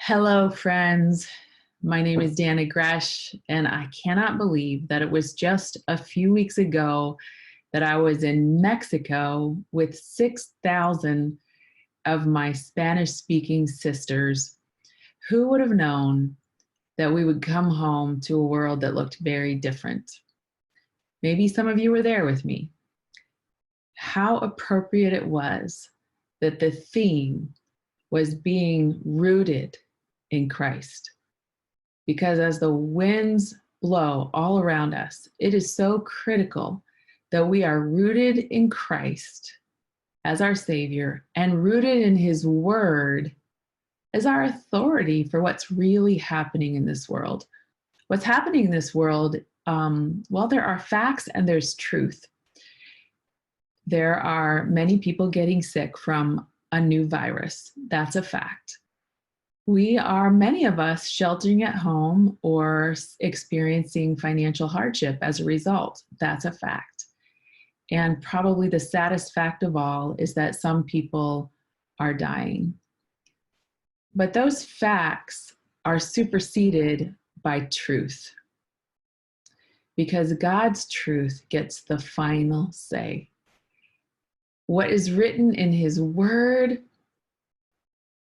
Hello, friends. My name is Dana Gresh, and I cannot believe that it was just a few weeks ago that I was in Mexico with 6,000 of my Spanish-speaking sisters. Who would have known that we would come home to a world that looked very different? Maybe some of you were there with me. How appropriate it was that the theme was being rooted in Christ. Because as the winds blow all around us, it is so critical that we are rooted in Christ as our Savior and rooted in His Word as our authority for what's really happening in this world. What's happening in this world, well, there are facts and there's truth. There are many people getting sick from a new virus. That's a fact. Many of us, sheltering at home or experiencing financial hardship as a result. That's a fact. And probably the saddest fact of all is that some people are dying. But those facts are superseded by truth, because God's truth gets the final say. What is written in His Word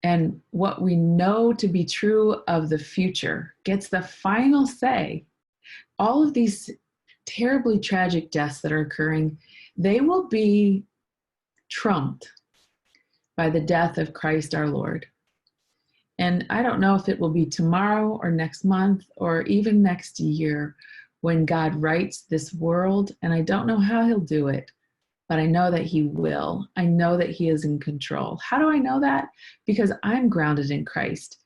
and what we know to be true of the future gets the final say. All of these terribly tragic deaths that are occurring, they will be trumped by the death of Christ our Lord. And I don't know if it will be tomorrow or next month or even next year when God rights this world, and I don't know how He'll do it. But I know that He will. I know that He is in control. How do I know that? Because I'm grounded in Christ,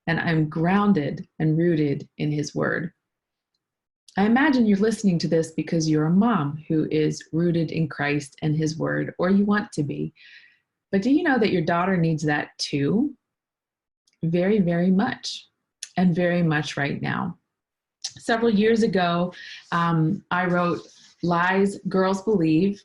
and I'm grounded and rooted in His Word. I imagine you're listening to this because you're a mom who is rooted in Christ and His Word, or you want to be. But do you know that your daughter needs that too? Very, very much, and very much right now. Several years ago, I wrote Lies Girls Believe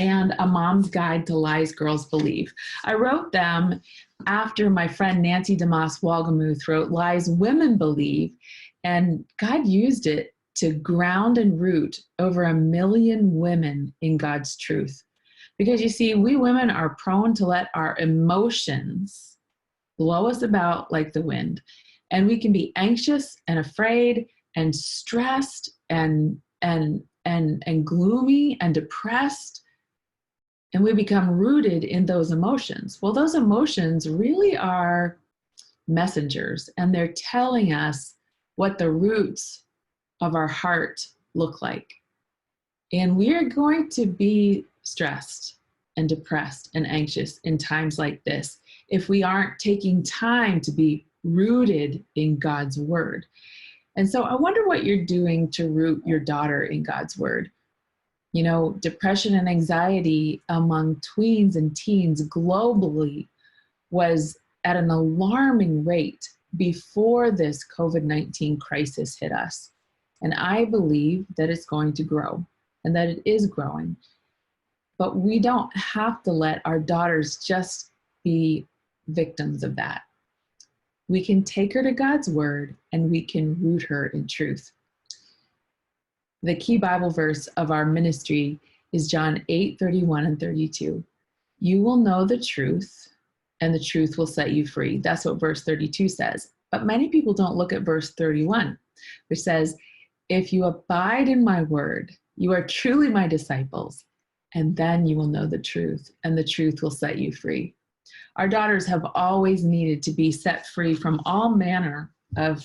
and A Mom's Guide to Lies Girls Believe. I wrote them after my friend Nancy DeMoss Wolgemuth wrote Lies Women Believe, and God used it to ground and root over 1 million women in God's truth. Because you see, we women are prone to let our emotions blow us about like the wind, and we can be anxious and afraid and stressed and gloomy and depressed. And we become rooted in those emotions. Well, those emotions really are messengers, and they're telling us what the roots of our heart look like. And we are going to be stressed and depressed and anxious in times like this if we aren't taking time to be rooted in God's Word. And so I wonder what you're doing to root your daughter in God's Word. You know, depression and anxiety among tweens and teens globally was at an alarming rate before this COVID-19 crisis hit us. And I believe that it's going to grow and that it is growing. But we don't have to let our daughters just be victims of that. We can take her to God's Word and we can root her in truth. The key Bible verse of our ministry is John 8:31 and 32. You will know the truth, and the truth will set you free. That's what verse 32 says. But many people don't look at verse 31, which says, if you abide in my word, you are truly my disciples, and then you will know the truth, and the truth will set you free. Our daughters have always needed to be set free from all manner of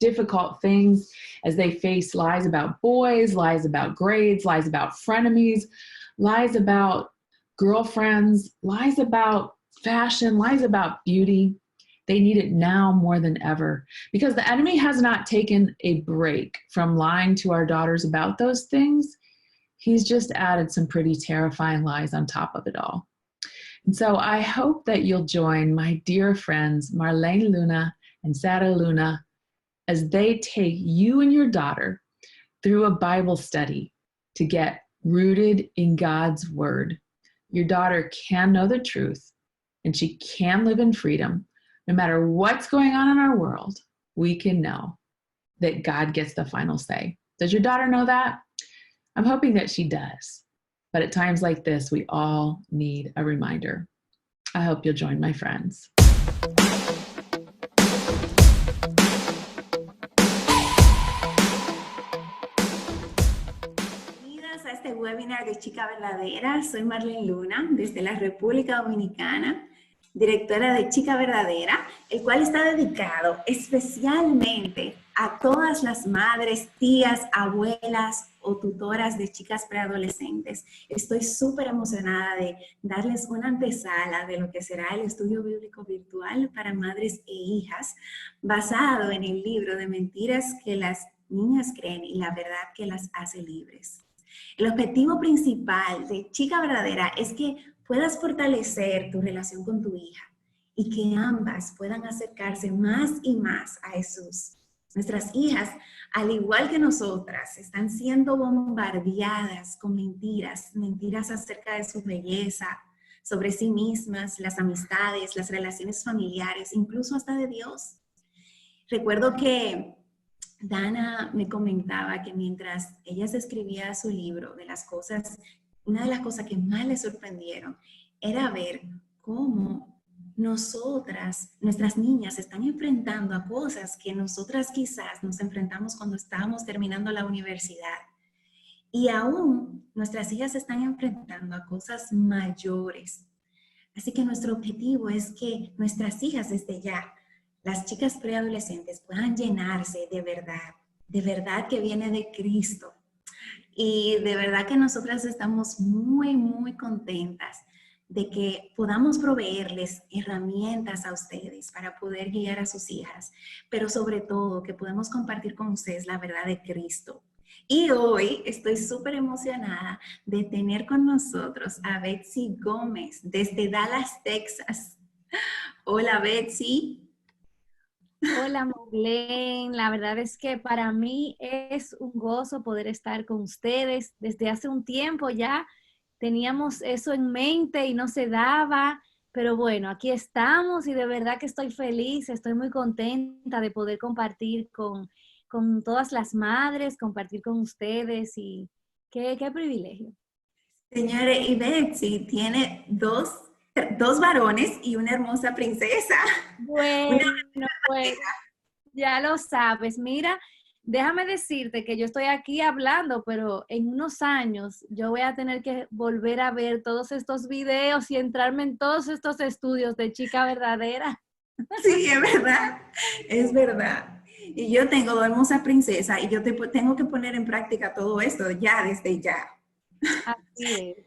difficult things as they face lies about boys, lies about grades, lies about frenemies, lies about girlfriends, lies about fashion, lies about beauty. They need it now more than ever because the enemy has not taken a break from lying to our daughters about those things. He's just added some pretty terrifying lies on top of it all. And so I hope that you'll join my dear friends, Marlene Luna and Sarah Luna, as they take you and your daughter through a Bible study to get rooted in God's word. Your daughter can know the truth and she can live in freedom. No matter what's going on in our world, we can know that God gets the final say. Does your daughter know that? I'm hoping that she does. But at times like this, we all need a reminder. I hope you'll join my friends. Bienvenidos a este webinar de Chica Verdadera. Soy Marlene Luna, desde la República Dominicana, directora de Chica Verdadera, el cual está dedicado especialmente a todas las madres, tías, abuelas o tutoras de chicas preadolescentes. Estoy súper emocionada de darles una antesala de lo que será el estudio bíblico virtual para madres e hijas, basado en el libro de mentiras que las niñas creen y la verdad que las hace libres. El objetivo principal de Chica Verdadera es que puedas fortalecer tu relación con tu hija y que ambas puedan acercarse más y más a Jesús. Nuestras hijas, al igual que nosotras, están siendo bombardeadas con mentiras acerca de su belleza, sobre sí mismas, las amistades, las relaciones familiares, incluso hasta de Dios. Recuerdo que Dana me comentaba que mientras ella se escribía su libro, una de las cosas que más le sorprendieron era ver cómo nuestras niñas, se están enfrentando a cosas que nosotras quizás nos enfrentamos cuando estábamos terminando la universidad. Y aún nuestras hijas se están enfrentando a cosas mayores. Así que nuestro objetivo es que nuestras hijas desde ya, las chicas preadolescentes, puedan llenarse de verdad que viene de Cristo. Y de verdad que nosotras estamos muy, muy contentas de que podamos proveerles herramientas a ustedes para poder guiar a sus hijas, pero sobre todo que podemos compartir con ustedes la verdad de Cristo. Y hoy estoy súper emocionada de tener con nosotros a Betsy Gómez desde Dallas, Texas. Hola, Betsy. Hola, Marlene. La verdad es que para mí es un gozo poder estar con ustedes. Desde hace un tiempo ya teníamos eso en mente y no se daba, pero bueno, aquí estamos y de verdad que estoy feliz, estoy muy contenta de poder compartir con todas las madres, compartir con ustedes y qué privilegio. Señores, y Betsy tiene dos varones y una hermosa princesa. Bueno, pues ya lo sabes. Mira, déjame decirte que yo estoy aquí hablando, pero en unos años yo voy a tener que volver a ver todos estos videos y entrarme en todos estos estudios de Chica Verdadera. Sí, es verdad, es verdad. Y yo tengo dos hermosas princesas y yo tengo que poner en práctica todo esto ya, desde ya. Así es.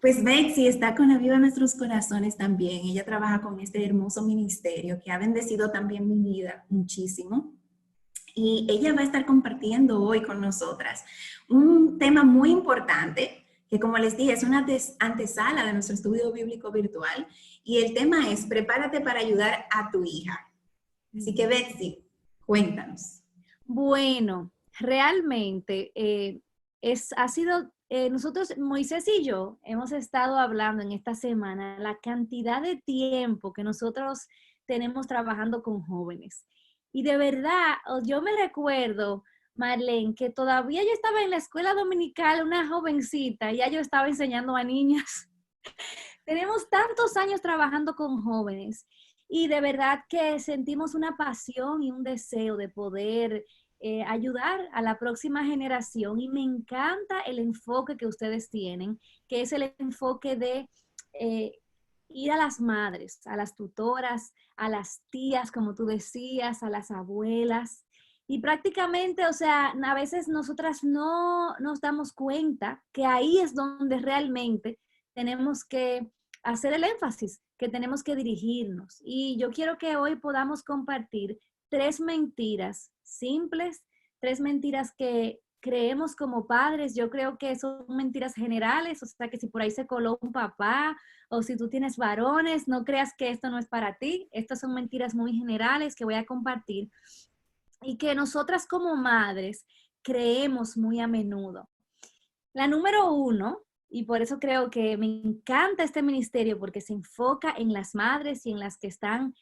Pues Betsy está con la vida de nuestros corazones también. Ella trabaja con este hermoso ministerio que ha bendecido también mi vida muchísimo. Y ella va a estar compartiendo hoy con nosotras un tema muy importante que, como les dije, es una antesala de nuestro estudio bíblico virtual. Y el tema es: prepárate para ayudar a tu hija. Así que Betsy, cuéntanos. Bueno, realmente nosotros, Moisés y yo, hemos estado hablando en esta semana la cantidad de tiempo que nosotros tenemos trabajando con jóvenes. Y de verdad, yo me recuerdo, Marlene, que todavía yo estaba en la escuela dominical, una jovencita, y ya yo estaba enseñando a niñas. Tenemos tantos años trabajando con jóvenes y de verdad que sentimos una pasión y un deseo de poder ayudar a la próxima generación y me encanta el enfoque que ustedes tienen, que es el enfoque de ir a las madres, a las tutoras, a las tías, como tú decías, a las abuelas. Y prácticamente, o sea, a veces nosotras no nos damos cuenta que ahí es donde realmente tenemos que hacer el énfasis, que tenemos que dirigirnos. Y yo quiero que hoy podamos compartir 3 mentiras simples, 3 mentiras que creemos como padres. Yo creo que son mentiras generales, o sea que si por ahí se coló un papá o si tú tienes varones, no creas que esto no es para ti. Estas son mentiras muy generales que voy a compartir. y que nosotras como madres creemos muy a menudo. La número uno, y por eso creo que me encanta este ministerio, porque se enfoca en las madres y en las que están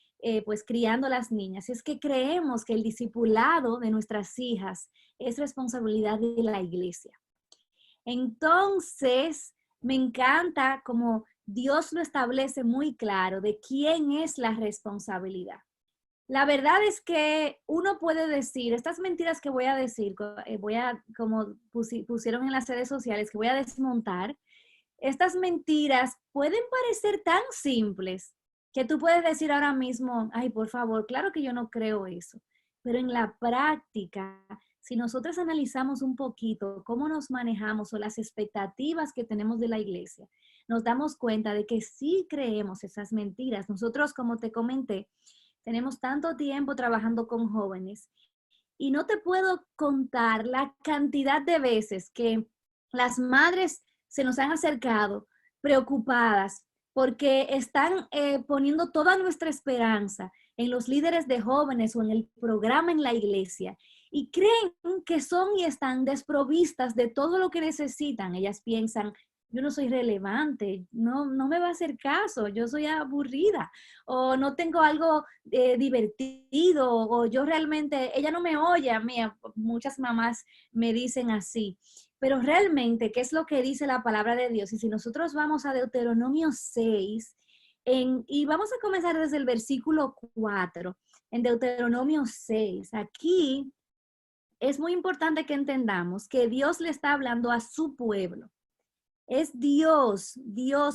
pues criando a las niñas, es que creemos que el discipulado de nuestras hijas es responsabilidad de la iglesia. Entonces, me encanta como Dios lo establece muy claro de quién es la responsabilidad. La verdad es que uno puede decir, estas mentiras que voy a decir, como pusieron en las redes sociales, que voy a desmontar, estas mentiras pueden parecer tan simples que tú puedes decir ahora mismo, ay, por favor, claro que yo no creo eso. Pero en la práctica, si nosotros analizamos un poquito cómo nos manejamos o las expectativas que tenemos de la iglesia, nos damos cuenta de que sí creemos esas mentiras. Nosotros, como te comenté, tenemos tanto tiempo trabajando con jóvenes y no te puedo contar la cantidad de veces que las madres se nos han acercado preocupadas porque están poniendo toda nuestra esperanza en los líderes de jóvenes o en el programa en la iglesia y creen que son y están desprovistas de todo lo que necesitan. Ellas piensan, yo no soy relevante, no me va a hacer caso, yo soy aburrida, o no tengo algo divertido, o yo realmente, ella no me oye a mí, muchas mamás me dicen así. Pero realmente, ¿qué es lo que dice la palabra de Dios? Y si nosotros vamos a Deuteronomio 6, y vamos a comenzar desde el versículo 4, en Deuteronomio 6, aquí es muy importante que entendamos que Dios le está hablando a su pueblo. Es Dios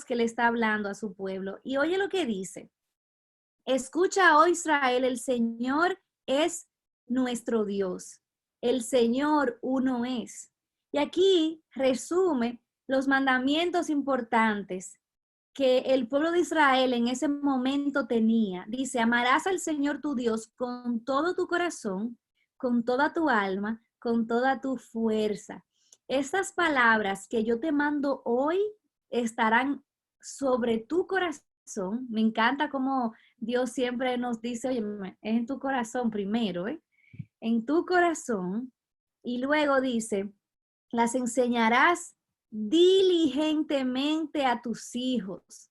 que le está hablando a su pueblo. Y oye lo que dice. Escucha, oh Israel, el Señor es nuestro Dios. El Señor uno es. Y aquí resume los mandamientos importantes que el pueblo de Israel en ese momento tenía. Dice, amarás al Señor tu Dios con todo tu corazón, con toda tu alma, con toda tu fuerza. Estas palabras que yo te mando hoy estarán sobre tu corazón. Me encanta cómo Dios siempre nos dice, oye, es en tu corazón primero, en tu corazón. Y luego dice, las enseñarás diligentemente a tus hijos.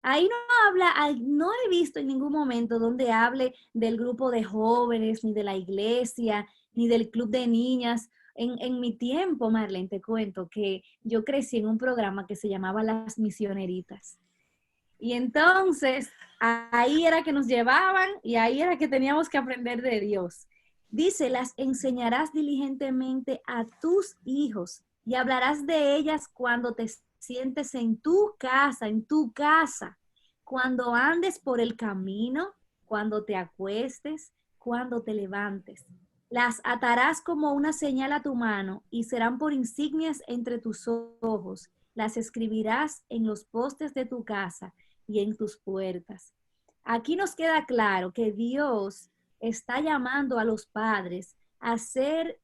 Ahí no habla, no he visto en ningún momento donde hable del grupo de jóvenes, ni de la iglesia, ni del club de niñas. En mi tiempo, Marlene, te cuento que yo crecí en un programa que se llamaba Las Misioneritas. Y entonces, ahí era que nos llevaban y ahí era que teníamos que aprender de Dios. Dice, las enseñarás diligentemente a tus hijos y hablarás de ellas cuando te sientes en tu casa, cuando andes por el camino, cuando te acuestes, cuando te levantes. Las atarás como una señal a tu mano y serán por insignias entre tus ojos. Las escribirás en los postes de tu casa y en tus puertas. Aquí nos queda claro que Dios está llamando a los padres a ser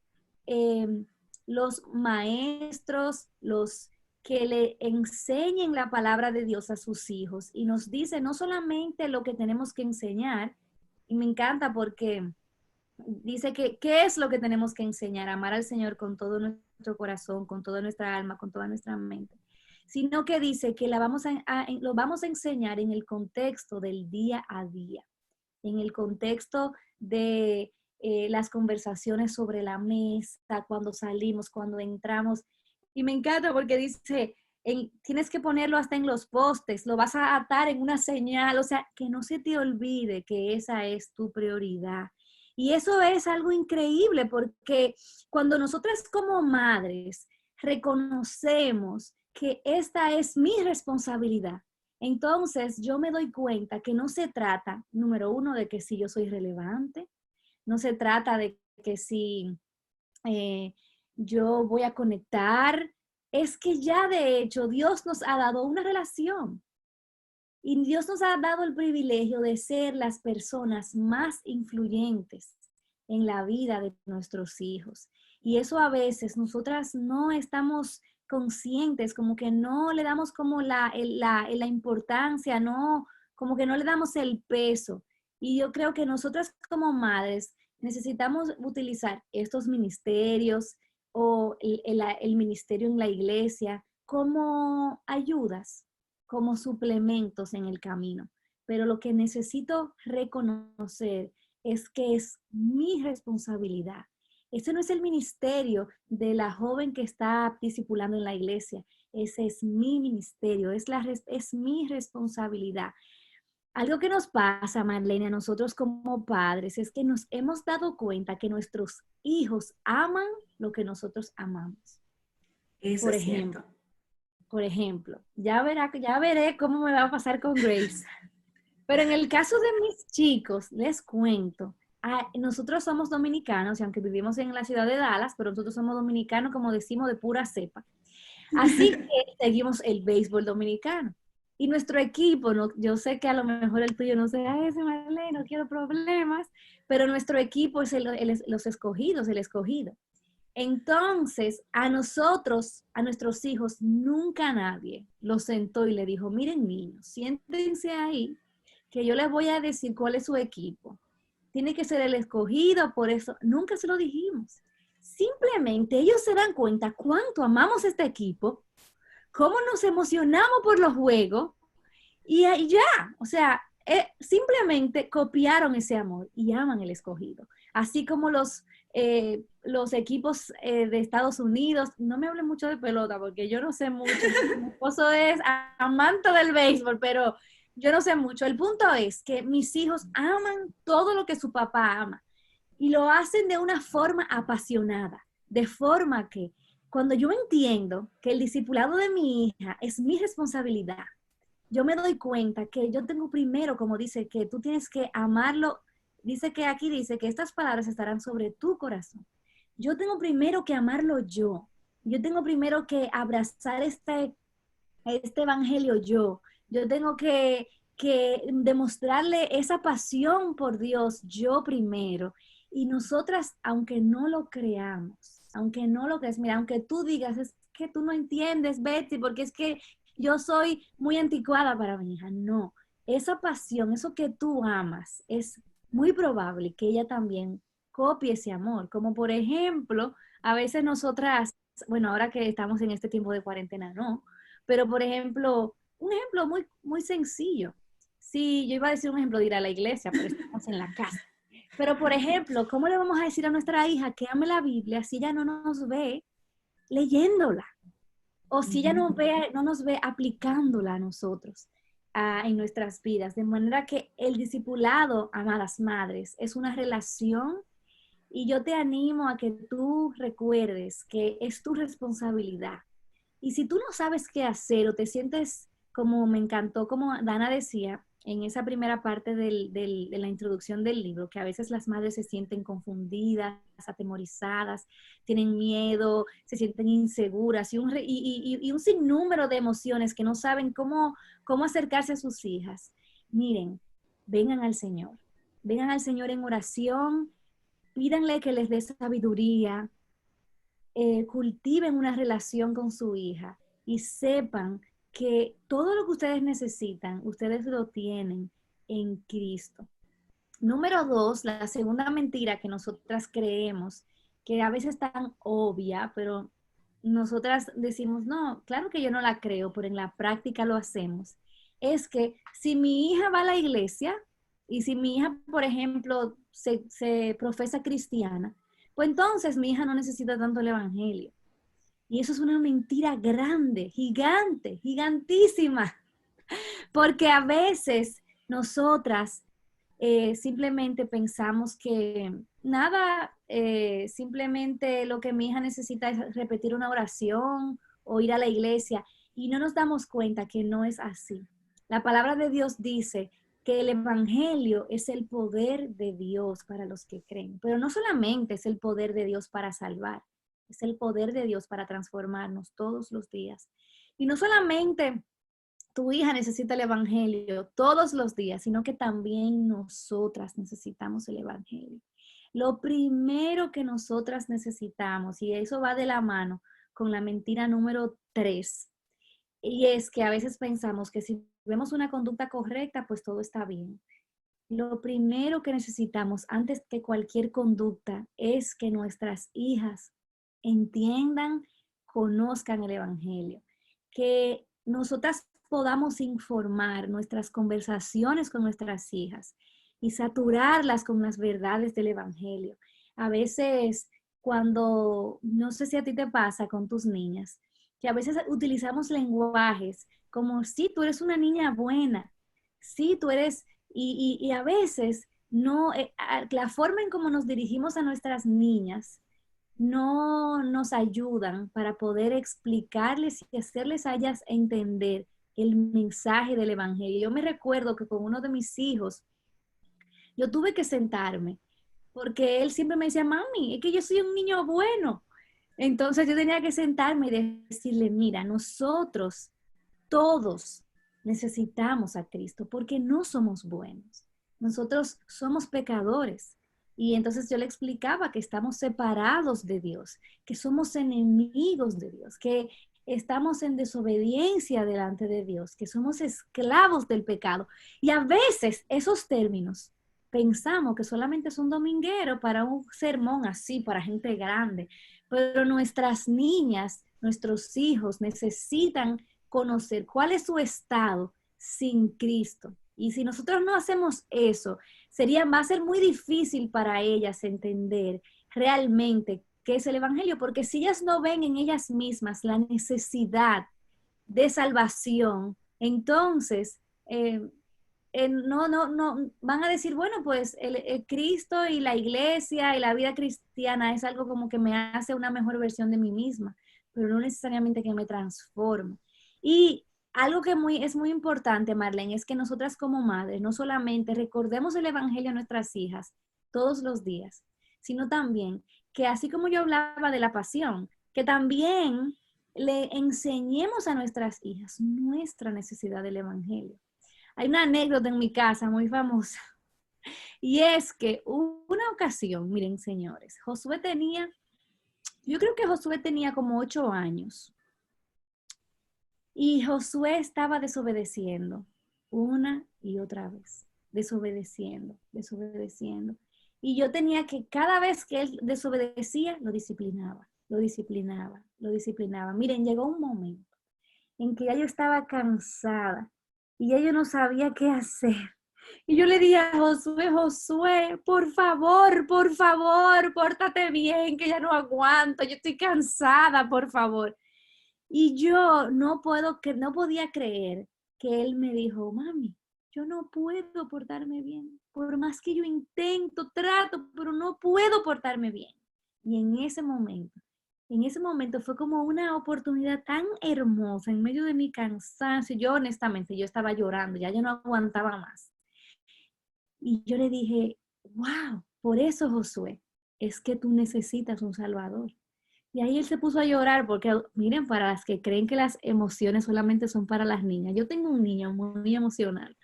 los maestros, los que le enseñen la palabra de Dios a sus hijos. Y nos dice no solamente lo que tenemos que enseñar, y me encanta porque dice que ¿qué es lo que tenemos que enseñar? Amar al Señor con todo nuestro corazón, con toda nuestra alma, con toda nuestra mente. Sino que dice que lo vamos a enseñar en el contexto del día a día, en el contexto de las conversaciones sobre la mesa, cuando salimos, cuando entramos. Y me encanta porque dice, tienes que ponerlo hasta en los postes, lo vas a atar en una señal, o sea, que no se te olvide que esa es tu prioridad. Y eso es algo increíble porque cuando nosotras como madres reconocemos que esta es mi responsabilidad, entonces yo me doy cuenta que no se trata, número uno, de que si yo soy relevante, no se trata de que si yo voy a conectar, es que ya de hecho Dios nos ha dado una relación y Dios nos ha dado el privilegio de ser las personas más influyentes en la vida de nuestros hijos. Y eso a veces nosotras no estamos conscientes, como que no le damos como la importancia, no, como que no le damos el peso. Y yo creo que nosotras como madres necesitamos utilizar estos ministerios o el ministerio en la iglesia como ayudas, como suplementos en el camino. Pero lo que necesito reconocer es que es mi responsabilidad. Ese no es el ministerio de la joven que está discipulando en la iglesia. Ese es mi ministerio, es mi responsabilidad. Algo que nos pasa, Marlene, a nosotros como padres, es que nos hemos dado cuenta que nuestros hijos aman lo que nosotros amamos. Eso Por es ejemplo, cierto. ya veré cómo me va a pasar con Grace. Pero en el caso de mis chicos, les cuento, nosotros somos dominicanos, y aunque vivimos en la ciudad de Dallas, pero nosotros somos dominicanos, como decimos, de pura cepa. Así que seguimos el béisbol dominicano. Y nuestro equipo, no, yo sé que a lo mejor el tuyo no será ese, Marlene, no quiero problemas, pero nuestro equipo es los escogidos, el escogido. Entonces, a nosotros, a nuestros hijos, nunca nadie los sentó y le dijo, miren niños, siéntense ahí, que yo les voy a decir cuál es su equipo. Tiene que ser el escogido, por eso nunca se lo dijimos. Simplemente ellos se dan cuenta cuánto amamos este equipo, cómo nos emocionamos por los juegos y ya, o sea, simplemente copiaron ese amor y aman el escogido. Así como los equipos de Estados Unidos, no me hablen mucho de pelota porque yo no sé mucho. Mi esposo es amante del béisbol, pero yo no sé mucho. El punto es que mis hijos aman todo lo que su papá ama y lo hacen de una forma apasionada, de forma que cuando yo entiendo que el discipulado de mi hija es mi responsabilidad, yo me doy cuenta que yo tengo primero, como dice, que tú tienes que amarlo. Dice que aquí dice que estas palabras estarán sobre tu corazón. Yo tengo primero que amarlo yo. Yo tengo primero que abrazar este evangelio yo. Yo tengo que demostrarle esa pasión por Dios yo primero. Y nosotras, aunque no lo creamos, aunque no lo creas, mira, aunque tú digas, es que tú no entiendes, Betsy, porque es que yo soy muy anticuada para mi hija. No, esa pasión, eso que tú amas, es muy probable que ella también copie ese amor. Como por ejemplo, a veces nosotras, bueno, ahora que estamos en este tiempo de cuarentena, no, pero por ejemplo, un ejemplo muy, muy sencillo. Sí, yo iba a decir un ejemplo de ir a la iglesia, pero estamos en la casa. Pero por ejemplo, ¿cómo le vamos a decir a nuestra hija que ame la Biblia si ella no nos ve leyéndola? O si ella no nos ve aplicándola a nosotros en nuestras vidas. De manera que el discipulado, amadas madres, es una relación y yo te animo a que tú recuerdes que es tu responsabilidad. Y si tú no sabes qué hacer o te sientes como me encantó, como Dana decía en esa primera parte de la introducción del libro, que a veces las madres se sienten confundidas, atemorizadas, tienen miedo, se sienten inseguras y un sinnúmero de emociones que no saben cómo acercarse a sus hijas. Miren, vengan al Señor en oración, pídanle que les dé sabiduría, cultiven una relación con su hija y sepan que todo lo que ustedes necesitan, ustedes lo tienen en Cristo. Número 2, la segunda mentira que nosotras creemos, que a veces es tan obvia, pero nosotras decimos, no, claro que yo no la creo, pero en la práctica lo hacemos, es que si mi hija va a la iglesia y si mi hija, por ejemplo, se profesa cristiana, pues entonces mi hija no necesita tanto el evangelio. Y eso es una mentira grande, gigante, gigantísima, porque a veces nosotras simplemente pensamos que nada, simplemente lo que mi hija necesita es repetir una oración o ir a la iglesia y no nos damos cuenta que no es así. La palabra de Dios dice que el evangelio es el poder de Dios para los que creen, pero no solamente es el poder de Dios para salvar, es el poder de Dios para transformarnos todos los días. Y no solamente tu hija necesita el evangelio todos los días, sino que también nosotras necesitamos el evangelio. Lo primero que nosotras necesitamos, y eso va de la mano con la mentira número 3, y es que a veces pensamos que si vemos una conducta correcta, pues todo está bien. lo primero que necesitamos antes que cualquier conducta es que nuestras hijas entiendan, conozcan el Evangelio, que nosotras podamos informar nuestras conversaciones con nuestras hijas y saturarlas con las verdades del Evangelio. A veces, cuando, no sé si a ti te pasa con tus niñas, que a veces utilizamos lenguajes como, sí, tú eres una niña buena, sí, tú eres, y a veces no, la forma en cómo nos dirigimos a nuestras niñas no nos ayudan para poder explicarles y hacerles a ellas entender el mensaje del Evangelio. Yo me recuerdo que con uno de mis hijos, yo tuve que sentarme, porque él siempre me decía, mami, es que yo soy un niño bueno. Entonces yo tenía que sentarme y decirle, mira, nosotros todos necesitamos a Cristo porque no somos buenos. Nosotros somos pecadores. Y entonces yo le explicaba que estamos separados de Dios, que somos enemigos de Dios, que estamos en desobediencia delante de Dios, que somos esclavos del pecado. Y a veces esos términos pensamos que solamente es un dominguero para un sermón así, para gente grande, pero nuestras niñas, nuestros hijos necesitan conocer cuál es su estado sin Cristo. Y si nosotros no hacemos eso, va a ser muy difícil para ellas entender realmente qué es el Evangelio, porque si ellas no ven en ellas mismas la necesidad de salvación, entonces no, van a decir, bueno, pues el Cristo y la iglesia y la vida cristiana es algo como que me hace una mejor versión de mí misma, pero no necesariamente que me transforme. Y algo que es muy importante, Marlene, es que nosotras como madres no solamente recordemos el Evangelio a nuestras hijas todos los días, sino también que así como yo hablaba de la pasión, que también le enseñemos a nuestras hijas nuestra necesidad del Evangelio. Hay una anécdota en mi casa muy famosa, y es que una ocasión, miren señores, yo creo que Josué tenía como 8 años, y Josué estaba desobedeciendo una y otra vez, desobedeciendo. Y yo tenía que, cada vez que él desobedecía, lo disciplinaba. Miren, llegó un momento en que ya yo estaba cansada y ya yo no sabía qué hacer. Y yo le dije a Josué, por favor, pórtate bien, que ya no aguanto, yo estoy cansada, por favor. Y yo no podía creer que él me dijo, mami, yo no puedo portarme bien. Por más que yo intento, trato, pero no puedo portarme bien. Y en ese momento fue como una oportunidad tan hermosa en medio de mi cansancio. Yo honestamente, yo estaba llorando, ya yo no aguantaba más. Y yo le dije, wow, por eso Josué, es que tú necesitas un Salvador. Y ahí él se puso a llorar porque, miren, para las que creen que las emociones solamente son para las niñas, yo tengo un niño muy emocional.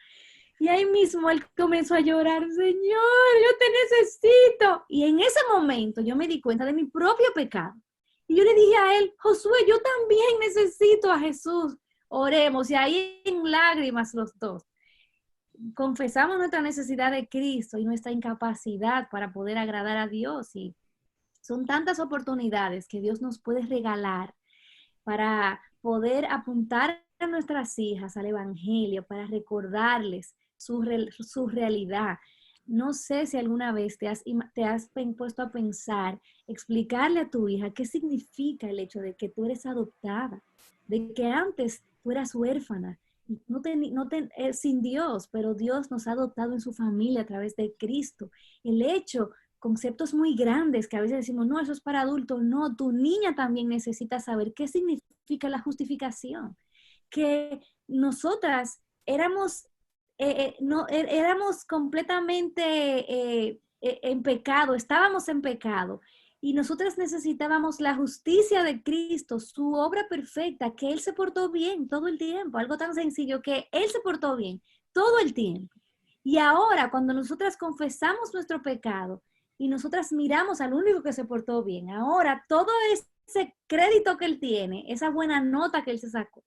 Y ahí mismo él comenzó a llorar, Señor, yo te necesito. Y en ese momento yo me di cuenta de mi propio pecado. Y yo le dije a él, Josué, yo también necesito a Jesús. Oremos. Y ahí en lágrimas los dos confesamos nuestra necesidad de Cristo y nuestra incapacidad para poder agradar a Dios. Y son tantas oportunidades que Dios nos puede regalar para poder apuntar a nuestras hijas al Evangelio, para recordarles su realidad. No sé si alguna vez te has puesto a pensar, explicarle a tu hija qué significa el hecho de que tú eres adoptada, de que antes tú eras huérfana, sin Dios, pero Dios nos ha adoptado en su familia a través de Cristo. El hecho, conceptos muy grandes que a veces decimos, no, eso es para adultos. No, tu niña también necesita saber qué significa la justificación. Que nosotras éramos completamente en pecado, estábamos en pecado. Y nosotras necesitábamos la justicia de Cristo, su obra perfecta, que Él se portó bien todo el tiempo. Algo tan sencillo que Él se portó bien todo el tiempo. Y ahora, cuando nosotras confesamos nuestro pecado y nosotras miramos al único que se portó bien, ahora todo ese crédito que Él tiene, esa buena nota que Él se sacó,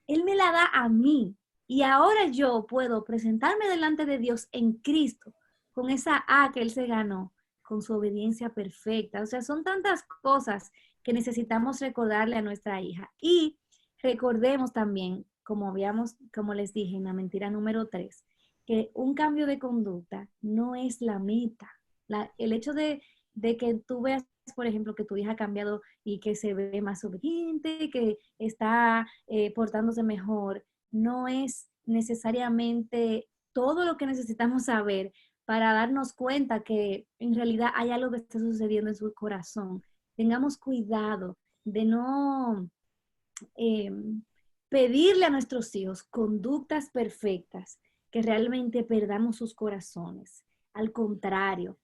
Él me la da a mí. Y ahora yo puedo presentarme delante de Dios en Cristo, con esa A que Él se ganó, con su obediencia perfecta. O sea, son tantas cosas que necesitamos recordarle a nuestra hija. Y recordemos también, como les dije en la mentira número 3, que un cambio de conducta no es la meta. El hecho de que tú veas, por ejemplo, que tu hija ha cambiado y que se ve más obediente, que está portándose mejor, no es necesariamente todo lo que necesitamos saber para darnos cuenta que en realidad hay algo que está sucediendo en su corazón. Tengamos cuidado de no eh, pedirle a nuestros hijos conductas perfectas, que realmente perdamos sus corazones. Al contrario,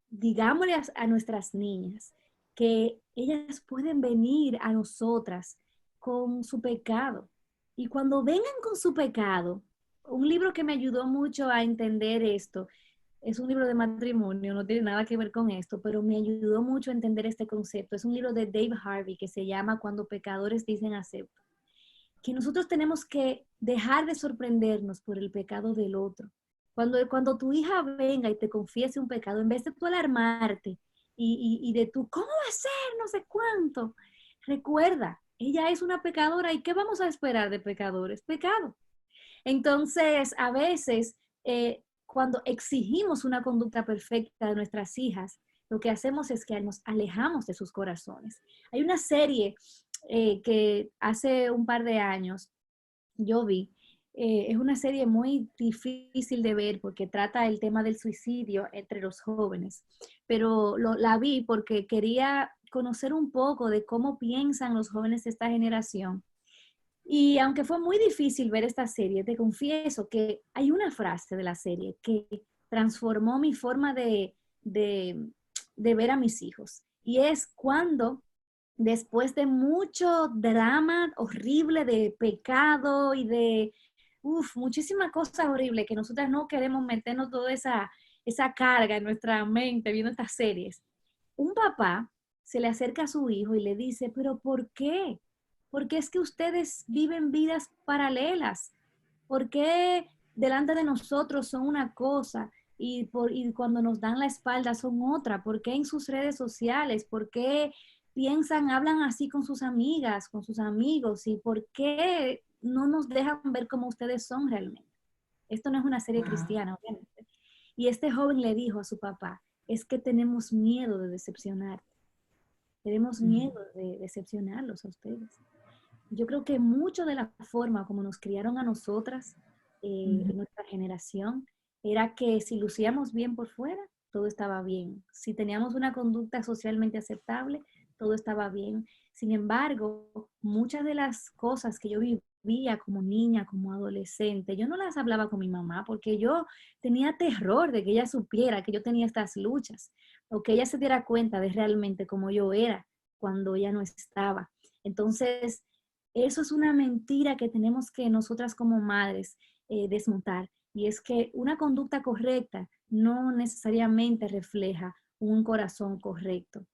digámosle a nuestras niñas que ellas pueden venir a nosotras con su pecado. Y cuando vengan con su pecado, un libro que me ayudó mucho a entender esto, es un libro de matrimonio, no tiene nada que ver con esto, pero me ayudó mucho a entender este concepto. Es un libro de Dave Harvey que se llama Cuando pecadores dicen acepto. Que nosotros tenemos que dejar de sorprendernos por el pecado del otro. Cuando tu hija venga y te confiese un pecado, en vez de tú alarmarte y de tú, ¿cómo va a ser? No sé cuánto. Recuerda, ella es una pecadora y ¿qué vamos a esperar de pecadores? Pecado. Entonces, a veces, cuando exigimos una conducta perfecta de nuestras hijas, lo que hacemos es que nos alejamos de sus corazones. Hay una serie que hace un par de años yo vi, es una serie muy difícil de ver porque trata el tema del suicidio entre los jóvenes, pero la vi porque quería conocer un poco de cómo piensan los jóvenes de esta generación. Y aunque fue muy difícil ver esta serie, te confieso que hay una frase de la serie que transformó mi forma de ver a mis hijos. Y es cuando, después de mucho drama horrible de pecado y de muchísimas cosas horribles que nosotras no queremos meternos toda esa carga en nuestra mente viendo estas series, un papá se le acerca a su hijo y le dice, pero ¿por qué? Porque es que ustedes viven vidas paralelas. ¿Por qué delante de nosotros son una cosa y cuando nos dan la espalda son otra? ¿Por qué en sus redes sociales? ¿Por qué piensan, hablan así con sus amigas, con sus amigos? ¿Y por qué no nos dejan ver cómo ustedes son realmente? Esto no es una serie cristiana, obviamente. Y este joven le dijo a su papá, es que tenemos miedo de decepcionarte. Tenemos miedo de decepcionarlos a ustedes. Yo creo que mucho de la forma como nos criaron a nosotras, en nuestra generación, era que si lucíamos bien por fuera, todo estaba bien. Si teníamos una conducta socialmente aceptable, todo estaba bien. Sin embargo, muchas de las cosas que yo vivía como niña, como adolescente, yo no las hablaba con mi mamá porque yo tenía terror de que ella supiera que yo tenía estas luchas o que ella se diera cuenta de realmente cómo yo era cuando ella no estaba. Entonces, eso es una mentira que tenemos que nosotras como madres desmontar. Y es que una conducta correcta no necesariamente refleja un corazón correcto.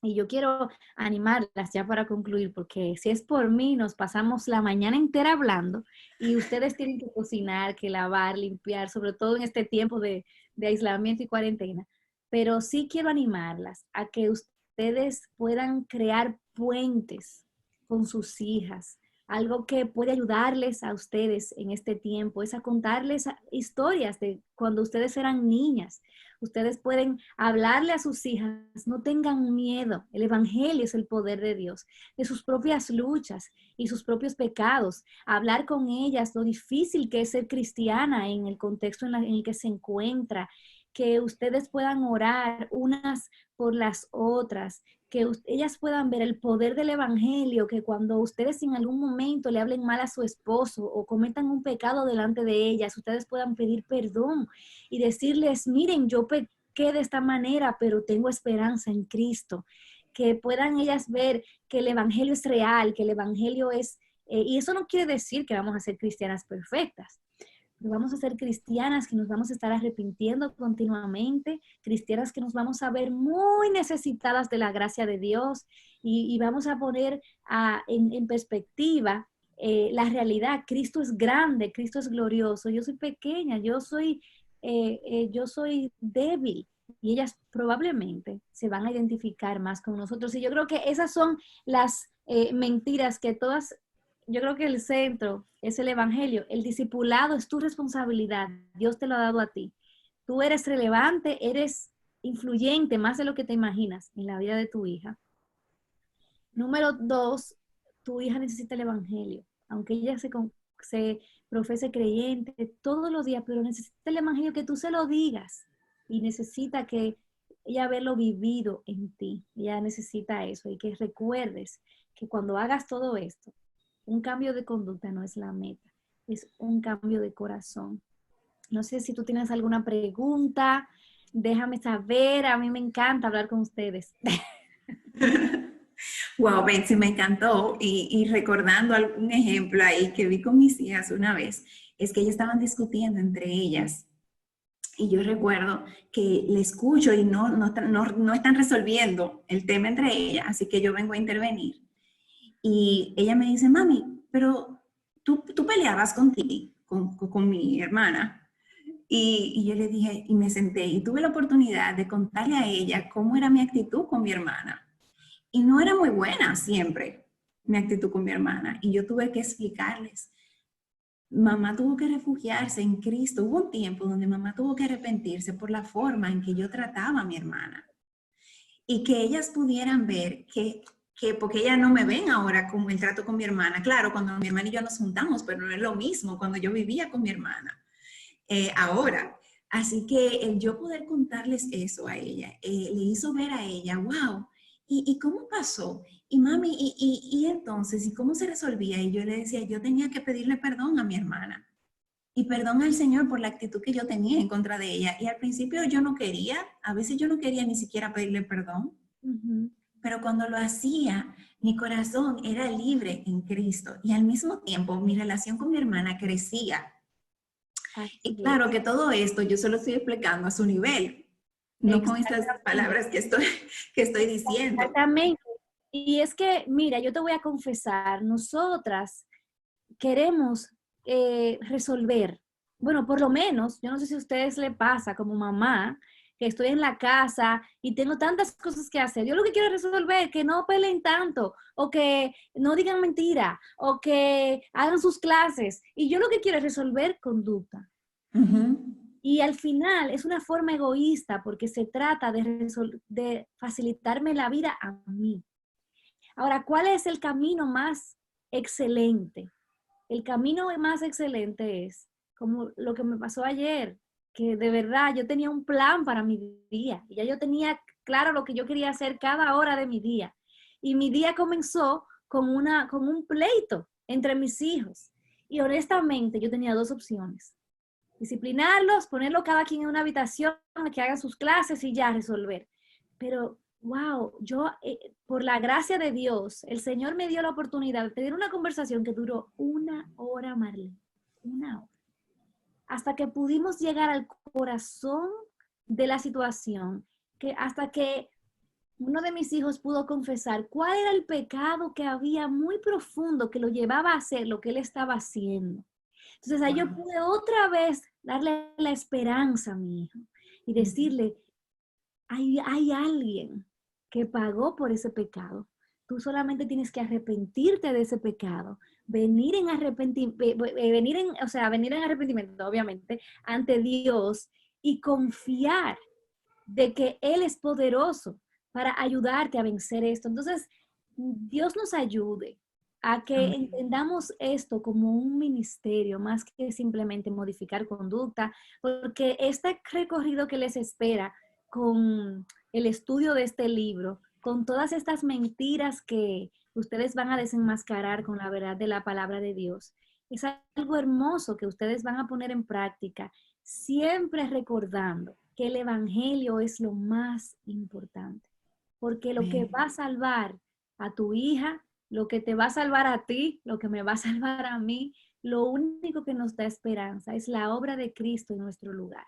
Y yo quiero animarlas ya para concluir, porque si es por mí, nos pasamos la mañana entera hablando y ustedes tienen que cocinar, que lavar, limpiar, sobre todo en este tiempo de aislamiento y cuarentena. Pero sí quiero animarlas a que ustedes puedan crear puentes con sus hijas. Algo que puede ayudarles a ustedes en este tiempo es a contarles historias de cuando ustedes eran niñas. Ustedes pueden hablarle a sus hijas, no tengan miedo. El evangelio es el poder de Dios, de sus propias luchas y sus propios pecados. Hablar con ellas lo difícil que es ser cristiana en el contexto en el que se encuentra, que ustedes puedan orar unas por las otras, que ellas puedan ver el poder del evangelio, que cuando ustedes en algún momento le hablen mal a su esposo o cometan un pecado delante de ellas, ustedes puedan pedir perdón y decirles, miren, yo pequé de esta manera, pero tengo esperanza en Cristo. Que puedan ellas ver que el evangelio es real, que el evangelio es, y eso no quiere decir que vamos a ser cristianas perfectas. Vamos a ser cristianas que nos vamos a estar arrepintiendo continuamente, cristianas que nos vamos a ver muy necesitadas de la gracia de Dios y vamos a poner en perspectiva la realidad. Cristo es grande, Cristo es glorioso, yo soy pequeña, yo soy débil. Y ellas probablemente se van a identificar más con nosotros. Y yo creo que esas son las mentiras que todas, yo creo que el centro es el evangelio. El discipulado es tu responsabilidad. Dios te lo ha dado a ti. Tú eres relevante, eres influyente más de lo que te imaginas en la vida de tu hija. Número 2, tu hija necesita el evangelio. Aunque ella se profese creyente todos los días, pero necesita el evangelio que tú se lo digas. Y necesita que ella verlo vivido en ti. Ella necesita eso y que recuerdes que cuando hagas todo esto, un cambio de conducta no es la meta, es un cambio de corazón. No sé si tú tienes alguna pregunta, déjame saber, a mí me encanta hablar con ustedes. Wow, Betsy, me encantó. Y recordando algún ejemplo ahí que vi con mis hijas una vez, es que ellas estaban discutiendo entre ellas. Y yo recuerdo que le escucho y no están resolviendo el tema entre ellas, así que yo vengo a intervenir. Y ella me dice, mami, pero tú peleabas con mi hermana. Y yo le dije, y me senté, y tuve la oportunidad de contarle a ella cómo era mi actitud con mi hermana. Y no era muy buena siempre, mi actitud con mi hermana. Y yo tuve que explicarles. Mamá tuvo que refugiarse en Cristo. Hubo un tiempo donde mamá tuvo que arrepentirse por la forma en que yo trataba a mi hermana. Y que ellas pudieran ver que porque ellas no me ven ahora como el trato con mi hermana. Claro, cuando mi hermana y yo nos juntamos, pero no es lo mismo cuando yo vivía con mi hermana. Ahora. Así que el yo poder contarles eso a ella, le hizo ver a ella, wow, ¿y cómo pasó? Y mami, y entonces, ¿y cómo se resolvía? Y yo le decía, yo tenía que pedirle perdón a mi hermana. Y perdón al Señor por la actitud que yo tenía en contra de ella. Y al principio yo no quería, a veces yo no quería ni siquiera pedirle perdón. Uh-huh. Pero cuando lo hacía, mi corazón era libre en Cristo. Y al mismo tiempo, mi relación con mi hermana crecía. Y claro que todo esto yo se lo estoy explicando a su nivel, no con estas palabras que estoy diciendo. Exactamente. Y es que, mira, yo te voy a confesar, nosotras queremos resolver. Bueno, por lo menos, yo no sé si a ustedes les pasa como mamá, que estoy en la casa y tengo tantas cosas que hacer. Yo lo que quiero es resolver, que no peleen tanto, o que no digan mentira, o que hagan sus clases. Y yo lo que quiero es resolver conducta. Uh-huh. Y al final es una forma egoísta porque se trata de facilitarme la vida a mí. Ahora, ¿cuál es el camino más excelente? El camino más excelente es como lo que me pasó ayer, que de verdad yo tenía un plan para mi día y ya yo tenía claro lo que yo quería hacer cada hora de mi día. Y mi día comenzó con un pleito entre mis hijos. Y honestamente yo tenía 2 opciones. Disciplinarlos, ponerlo cada quien en una habitación, que hagan sus clases y ya resolver. Pero, wow, yo, por la gracia de Dios, el Señor me dio la oportunidad de tener una conversación que duró 1 hora, Marlene, 1 hora. Hasta que pudimos llegar al corazón de la situación, hasta que uno de mis hijos pudo confesar cuál era el pecado que había muy profundo que lo llevaba a hacer lo que él estaba haciendo. Entonces ahí yo pude otra vez darle la esperanza a mi hijo y decirle, hay alguien que pagó por ese pecado. Tú solamente tienes que arrepentirte de ese pecado, venir en arrepentimiento, obviamente, ante Dios y confiar de que Él es poderoso para ayudarte a vencer esto. Entonces, Dios nos ayude a que entendamos esto como un ministerio más que simplemente modificar conducta, porque este recorrido que les espera con el estudio de este libro, con todas estas mentiras que ustedes van a desenmascarar con la verdad de la palabra de Dios, es algo hermoso que ustedes van a poner en práctica, siempre recordando que el evangelio es lo más importante, porque lo que va a salvar a tu hija, lo que te va a salvar a ti, lo que me va a salvar a mí, lo único que nos da esperanza es la obra de Cristo en nuestro lugar.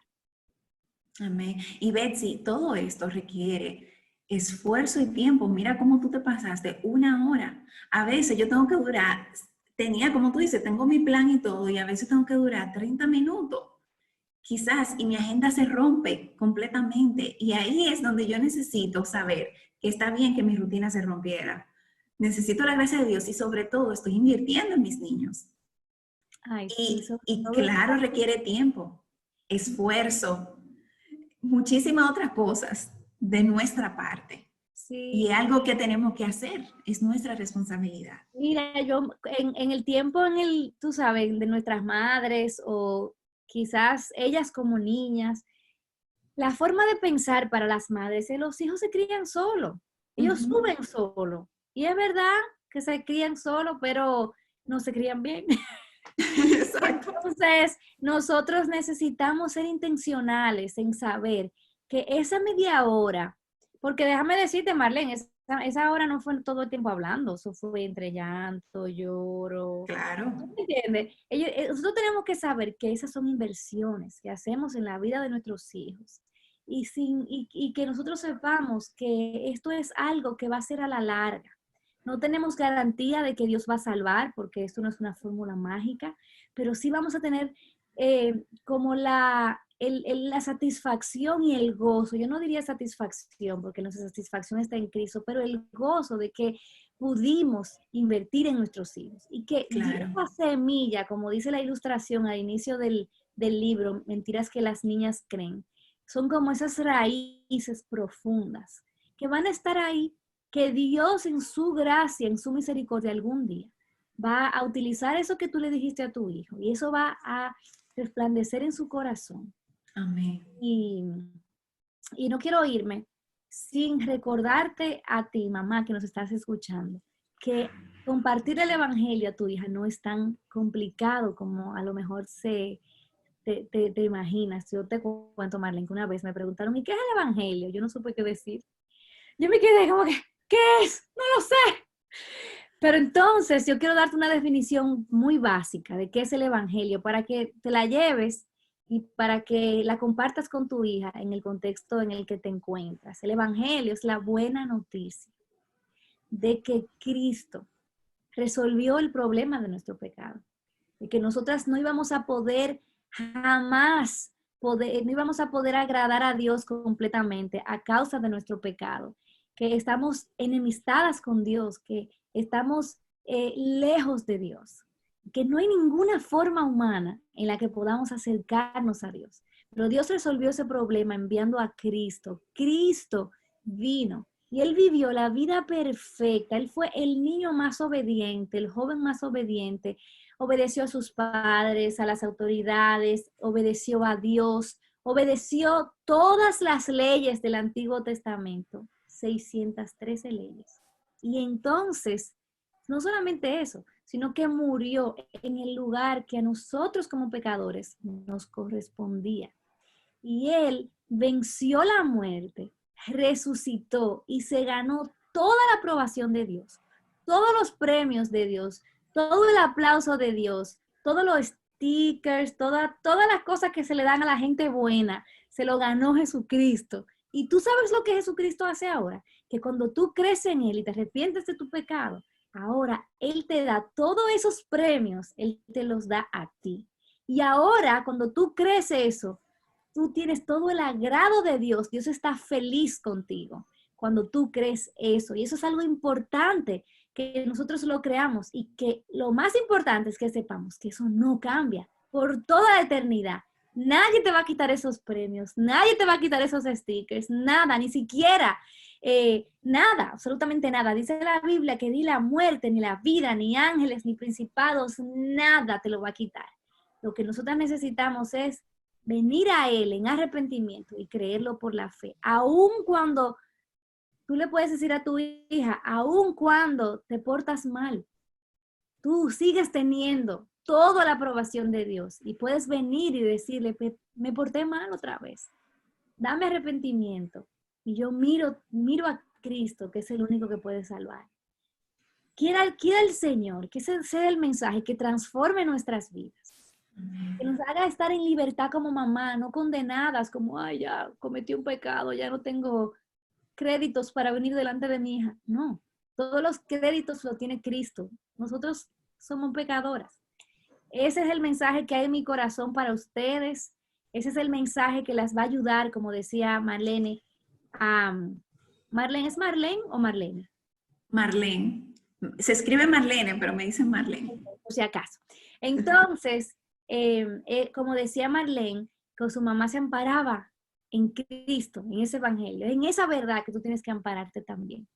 Amén. Y Betsy, todo esto requiere esfuerzo y tiempo. Mira cómo tú te pasaste 1 hora. A veces yo tengo que tenía, como tú dices, tengo mi plan y todo, y a veces tengo que durar 30 minutos, quizás, y mi agenda se rompe completamente. Y ahí es donde yo necesito saber que está bien que mi rutina se rompiera. Necesito la gracia de Dios y sobre todo estoy invirtiendo en mis niños. Ay, sí, sobre Y todo. claro, requiere tiempo, esfuerzo, muchísimas otras cosas de nuestra parte. Y Sí, algo que tenemos que hacer, es nuestra responsabilidad. mira, yo en el tiempo tú sabes, de nuestras madres o quizás ellas como niñas, la forma de pensar para las madres es los hijos se crían solos, ellos Ujú. suben solo. Y es verdad que se crían solo, pero no se crían bien. Exacto. Entonces, nosotros necesitamos ser intencionales en saber que esa media hora, porque déjame decirte, Marlene, esa hora no fue todo el tiempo hablando, eso fue entre llanto, lloro. Claro, ¿Tú me entiendes? Nosotros tenemos que saber que esas son inversiones que hacemos en la vida de nuestros hijos. Y que nosotros sepamos que esto es algo que va a ser a la larga. No tenemos garantía de que Dios va a salvar, porque esto no es una fórmula mágica, pero sí vamos a tener como la satisfacción y el gozo. Yo no diría satisfacción, porque nuestra satisfacción está en Cristo, pero el gozo de que pudimos invertir en nuestros hijos y que claro. esa semilla, como dice la ilustración al inicio del libro, Mentiras que las niñas creen, son como esas raíces profundas que van a estar ahí, que Dios en su gracia, en su misericordia algún día va a utilizar eso que tú le dijiste a tu hijo y eso va a resplandecer en su corazón. Amén. Y, y no quiero irme sin recordarte a ti, mamá, que nos estás escuchando, que compartir el evangelio a tu hija no es tan complicado como a lo mejor te imaginas. Yo te cuento, Marlene, que una vez me preguntaron, ¿y qué es el evangelio? Yo no supe qué decir. Yo me quedé como que, ¿qué es? No lo sé. Pero entonces yo quiero darte una definición muy básica de qué es el evangelio para que te la lleves y para que la compartas con tu hija en el contexto en el que te encuentras. El evangelio es la buena noticia de que Cristo resolvió el problema de nuestro pecado, de que nosotras no íbamos a poder jamás no íbamos a poder agradar a Dios completamente a causa de nuestro pecado, que estamos enemistadas con Dios, que estamos lejos de Dios, que no hay ninguna forma humana en la que podamos acercarnos a Dios. Pero Dios resolvió ese problema enviando a Cristo. Cristo vino y él vivió la vida perfecta. Él fue el niño más obediente, el joven más obediente. Obedeció a sus padres, a las autoridades, obedeció a Dios, obedeció todas las leyes del Antiguo Testamento, 613 leyes. Y entonces, no solamente eso, sino que murió en el lugar que a nosotros como pecadores nos correspondía. Y él venció la muerte, resucitó y se ganó toda la aprobación de Dios, todos los premios de Dios, todo el aplauso de Dios, todos los stickers, todas las cosas que se le dan a la gente buena, se lo ganó Jesucristo. Y tú sabes lo que Jesucristo hace ahora, que cuando tú crees en Él y te arrepientes de tu pecado, ahora Él te da todos esos premios, Él te los da a ti. Y ahora, cuando tú crees eso, tú tienes todo el agrado de Dios. Dios está feliz contigo cuando tú crees eso. Y eso es algo importante que nosotros lo creamos y que lo más importante es que sepamos que eso no cambia por toda la eternidad. Nadie te va a quitar esos premios, nadie te va a quitar esos stickers, nada, ni siquiera nada, absolutamente nada. Dice la Biblia que ni la muerte, ni la vida, ni ángeles, ni principados, nada te lo va a quitar. Lo que nosotros necesitamos es venir a Él en arrepentimiento y creerlo por la fe. Aun cuando tú le puedes decir a tu hija, aun cuando te portas mal, tú sigues teniendo toda la aprobación de Dios y puedes venir y decirle, me porté mal otra vez, dame arrepentimiento. Y yo miro a Cristo, que es el único que puede salvar. Quiera el Señor, que ese sea el mensaje que transforme nuestras vidas. Que nos haga estar en libertad como mamá, no condenadas, como, ay, ya cometí un pecado, ya no tengo créditos para venir delante de mi hija. No, todos los créditos los tiene Cristo. Nosotros somos pecadoras. Ese es el mensaje que hay en mi corazón para ustedes. Ese es el mensaje que las va a ayudar, como decía Marlene. Marlene, ¿es Marlene o Marlene? Marlene. Se escribe Marlene, pero me dicen Marlene. Por si acaso. Entonces, como decía Marlene, que su mamá se amparaba en Cristo, en ese evangelio, en esa verdad que tú tienes que ampararte también.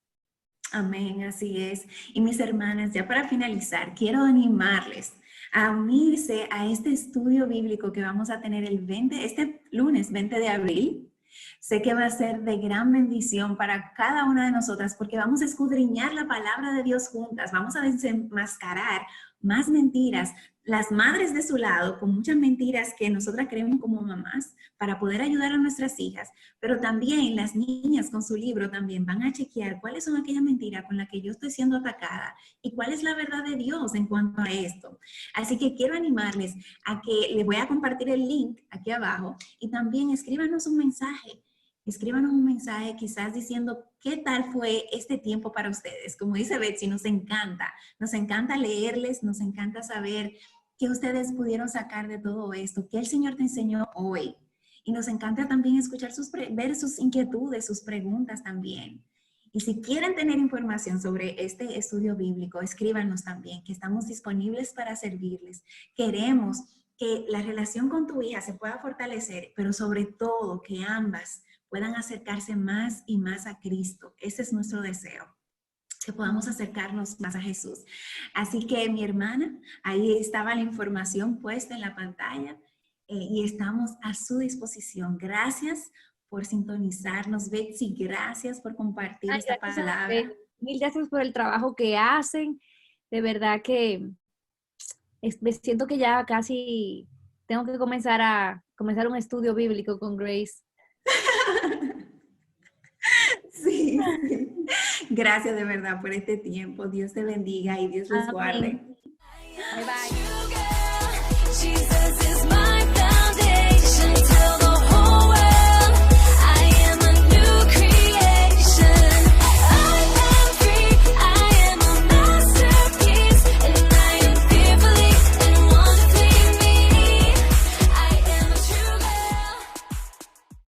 Amén, así es. Y mis hermanas, ya para finalizar, quiero animarles a unirse a este estudio bíblico que vamos a tener este lunes 20 de abril. Sé que va a ser de gran bendición para cada una de nosotras porque vamos a escudriñar la palabra de Dios juntas, vamos a desenmascarar más mentiras, las madres de su lado con muchas mentiras que nosotras creemos como mamás para poder ayudar a nuestras hijas, pero también las niñas con su libro también van a chequear cuáles son aquellas mentiras con las que yo estoy siendo atacada y cuál es la verdad de Dios en cuanto a esto. Así que quiero animarles a que les voy a compartir el link aquí abajo y también escríbanos un mensaje. Escríbanos un mensaje quizás diciendo qué tal fue este tiempo para ustedes. Como dice Betsy, nos encanta leerles, nos encanta saber qué ustedes pudieron sacar de todo esto, qué el Señor te enseñó hoy. Y nos encanta también escuchar ver sus inquietudes, sus preguntas también. Y si quieren tener información sobre este estudio bíblico, escríbanos también, que estamos disponibles para servirles. Queremos que la relación con tu hija se pueda fortalecer, pero sobre todo que ambas puedan acercarse más y más a Cristo. Ese es nuestro deseo, que podamos acercarnos más a Jesús. Así que mi hermana, ahí estaba la información puesta en la pantalla y estamos a su disposición. Gracias por sintonizarnos, Betsy, gracias por compartir esta palabra. Mil gracias por el trabajo que hacen. De verdad que me siento que ya casi tengo que comenzar un estudio bíblico con Grace. Sí. Gracias de verdad por este tiempo. Dios te bendiga y Dios les guarde. Bye bye.